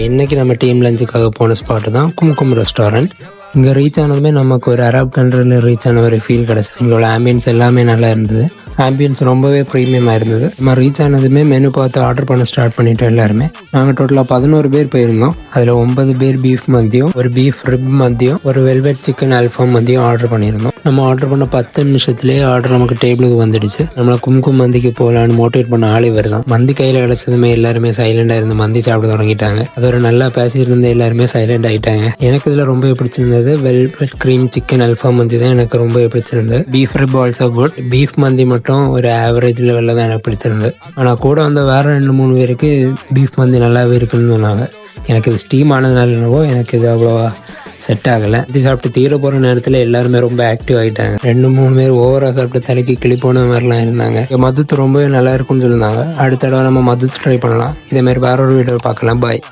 இன்னைக்கு நம்ம டீம் லஞ்சுக்காக போன ஸ்பாட்டு தான் கும்கும் ரெஸ்டாரண்ட். இங்கே ரீச் ஆனதுமே நமக்கு ஒரு அரப் கண்ட்ரியில் ரீச் ஆன ஒரு ஃபீல் கிடச்சிது. இங்கோட ஆம்பியன்ஸ் எல்லாமே நல்லா இருந்தது. ஆம்பியன்ஸ் ரொம்பவே ப்ரீமியமாக இருந்தது. நம்ம ரீச் ஆனதுமே மெனு பார்த்து ஆர்டர் பண்ண ஸ்டார்ட் பண்ணிட்டோம் எல்லாருமே. நாங்கள் டோட்டலாக 11 பேர் போயிருந்தோம். அதில் 9 பேர் பீஃப் மந்தியும், ஒரு பீஃப் ரிப் மந்தியும், ஒரு வெல்வெட் சிக்கன் அல்ஃபாம் மந்தியும் ஆர்டர் பண்ணியிருந்தோம். நம்ம ஆர்டர் பண்ண 10 நிமிஷத்துலேயே ஆர்டர் நமக்கு டேபிளுக்கு வந்துடுச்சு. நம்மளை கும்கும் மந்திக்கு போகலான்னு மோட்டிவேட் பண்ண ஆளே வருதான். மந்தி கையில் கிடச்சதுமே எல்லாருமே சைலண்டாக இருந்து மந்தி சாப்பிட தொடங்கிட்டாங்க. அது ஒரு நல்லா பேசிட்டு இருந்த எல்லாருமே சைலண்ட் ஆகிட்டாங்க. எனக்கு இதில் ரொம்ப பிடிச்சிருந்தது வெல்வெட் க்ரீம் சிக்கன் அல்ஃபாம் மந்தி தான் எனக்கு ரொம்ப பிடிச்சிருந்தது. Beef rib also good. Beef மந்தி மட்டும் ஒரு ஆவரேஜ் லெவலில் தான் எனக்கு பிடிச்சிருந்தது. ஆனால் கூட வந்த வேறு 2-3 பேருக்கு பீஃப் மந்தி நல்லாவே இருக்குன்னு சொன்னாங்க. எனக்கு இது ஸ்டீம் ஆனதுனால என்னவோ எனக்கு இது அவ்வளோவா செட் ஆகலை. இது சாப்பிட்டு தீர போகிற நேரத்தில் எல்லாருமே ரொம்ப ஆக்டிவ் ஆகிட்டாங்க. 2-3 பேர் ஓவராக சாப்பிட்டு தலைக்கு கிளி போன மாதிரிலாம் இருந்தாங்க. மதுத்து ரொம்பவே நல்லா இருக்குன்னு சொல்லியிருந்தாங்க. அடுத்த தடவை நம்ம மதுத்து ட்ரை பண்ணலாம். இதேமாதிரி வேற ஒரு வீடியோ பார்க்கலாம். பாய்.